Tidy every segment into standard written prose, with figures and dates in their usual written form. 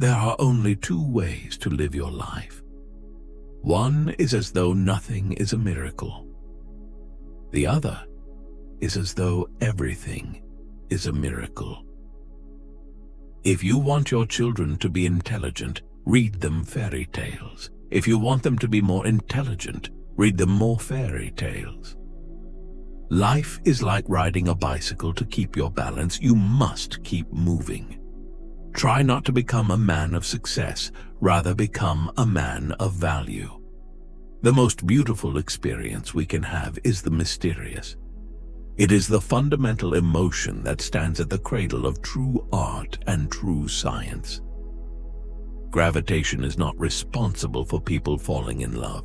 There are only two ways to live your life. One is as though nothing is a miracle. The other is as though everything is a miracle. If you want your children to be intelligent, read them fairy tales. If you want them to be more intelligent, read them more fairy tales. Life is like riding a bicycle. To keep your balance, you must keep moving. Try not to become a man of success, rather become a man of value. The most beautiful experience we can have is the mysterious. It is the fundamental emotion that stands at the cradle of true art and true science. Gravitation is not responsible for people falling in love.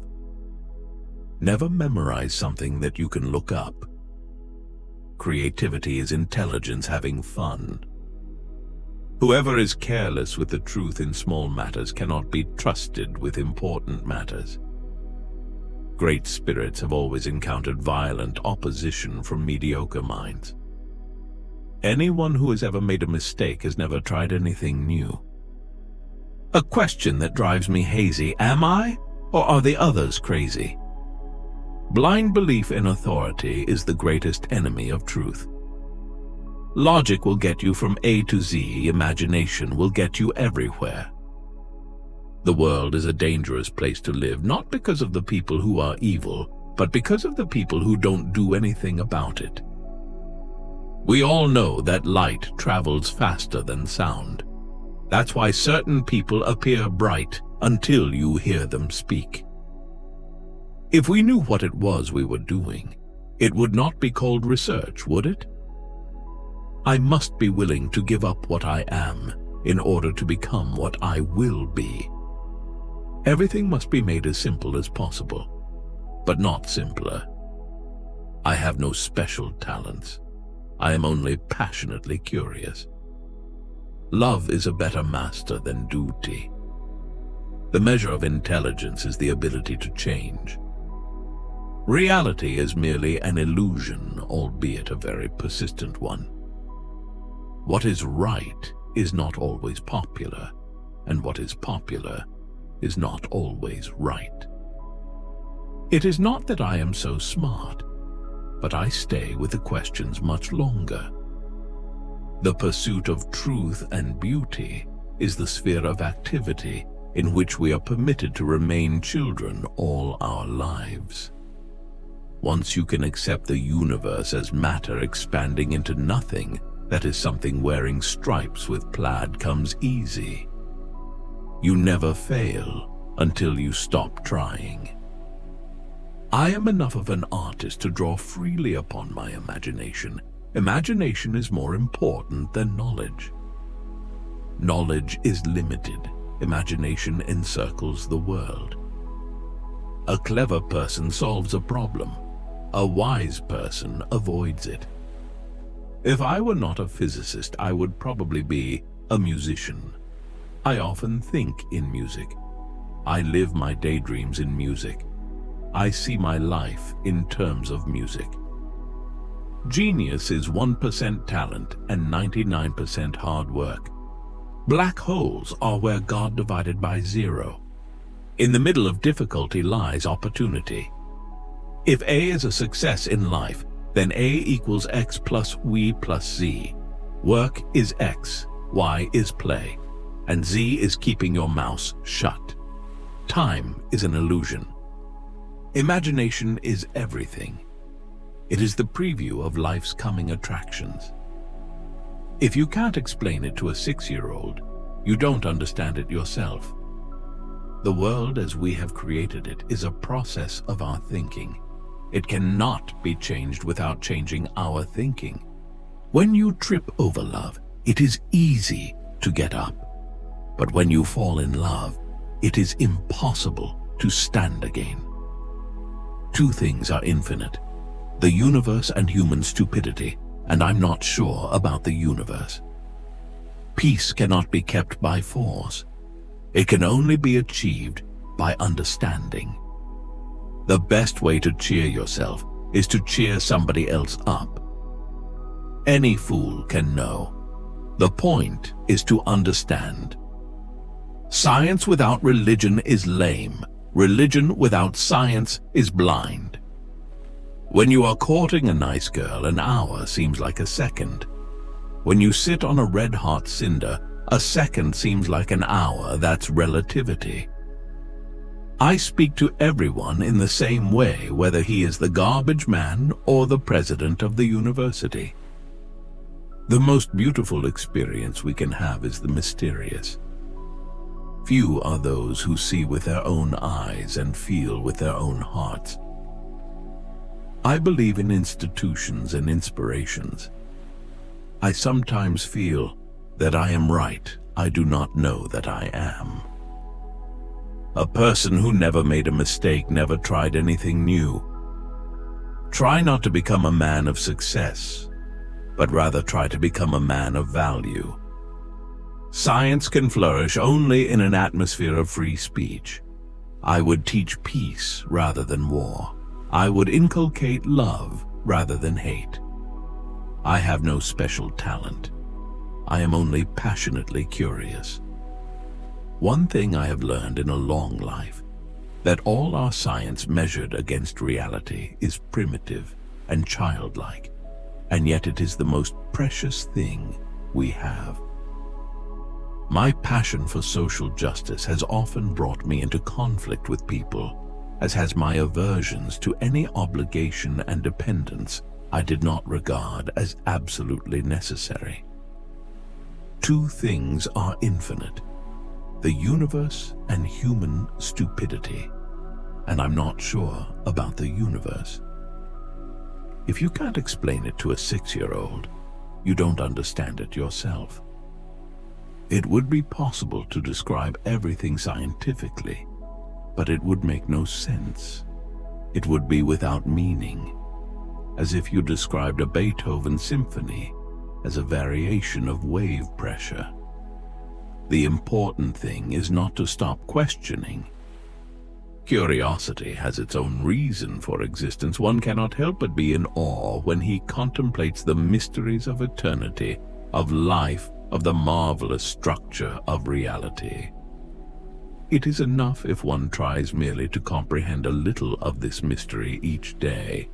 Never memorize something that you can look up. Creativity is intelligence having fun. Whoever is careless with the truth in small matters cannot be trusted with important matters. Great spirits have always encountered violent opposition from mediocre minds. Anyone who has ever made a mistake has never tried anything new. A question that drives me hazy: am I, or are the others crazy? Blind belief in authority is the greatest enemy of truth. Logic will get you from A to Z, imagination will get you everywhere. The world is a dangerous place to live, not because of the people who are evil, but because of the people who don't do anything about it. We all know that light travels faster than sound. That's why certain people appear bright until you hear them speak. If we knew what it was we were doing, it would not be called research, would it? I must be willing to give up what I am in order to become what I will be. Everything must be made as simple as possible, but not simpler. I have no special talents. I am only passionately curious. Love is a better master than duty. The measure of intelligence is the ability to change. Reality is merely an illusion, albeit a very persistent one. What is right is not always popular, and what is popular is not always right. It is not that I am so smart, but I stay with the questions much longer. The pursuit of truth and beauty is the sphere of activity in which we are permitted to remain children all our lives. Once you can accept the universe as matter expanding into nothing, that is something wearing stripes with plaid comes easy. You never fail until you stop trying. I am enough of an artist to draw freely upon my imagination. Imagination is more important than knowledge. Knowledge is limited. Imagination encircles the world. A clever person solves a problem. A wise person avoids it. If I were not a physicist, I would probably be a musician. I often think in music. I live my daydreams in music. I see my life in terms of music. Genius is 1% talent and 99% hard work. Black holes are where God divided by zero. In the middle of difficulty lies opportunity. If A is a success in life, then A equals X plus Y plus Z. Work is X, Y is play, and Z is keeping your mouth shut. Time is an illusion. Imagination is everything. It is the preview of life's coming attractions. If you can't explain it to a 6-year-old, you don't understand it yourself. The world as we have created it is a process of our thinking. It cannot be changed without changing our thinking. When you trip over love, it is easy to get up. But when you fall in love, it is impossible to stand again. Two things are infinite: the universe and human stupidity, and I'm not sure about the universe. Peace cannot be kept by force. It can only be achieved by understanding. The best way to cheer yourself is to cheer somebody else up. Any fool can know. The point is to understand. Science without religion is lame. Religion without science is blind. When you are courting a nice girl, an hour seems like a second. When you sit on a red-hot cinder, a second seems like an hour. That's relativity. I speak to everyone in the same way, whether he is the garbage man or the president of the university. The most beautiful experience we can have is the mysterious. Few are those who see with their own eyes and feel with their own hearts. I believe in institutions and inspirations. I sometimes feel that I am right. I do not know that I am. A person who never made a mistake never tried anything new. Try not to become a man of success, but rather try to become a man of value. Science can flourish only in an atmosphere of free speech. I would teach peace rather than war. I would inculcate love rather than hate. I have no special talent. I am only passionately curious. One thing I have learned in a long life, that all our science measured against reality is primitive and childlike, and yet it is the most precious thing we have. My passion for social justice has often brought me into conflict with people, as has my aversions to any obligation and dependence I did not regard as absolutely necessary. Two things are infinite: the universe and human stupidity, and I'm not sure about the universe. If you can't explain it to a 6-year-old, you don't understand it yourself. It would be possible to describe everything scientifically, but it would make no sense. It would be without meaning, as if you described a Beethoven symphony as a variation of wave pressure. The important thing is not to stop questioning. Curiosity has its own reason for existence. One cannot help but be in awe when he contemplates the mysteries of eternity, of life, of the marvelous structure of reality. It is enough if one tries merely to comprehend a little of this mystery each day,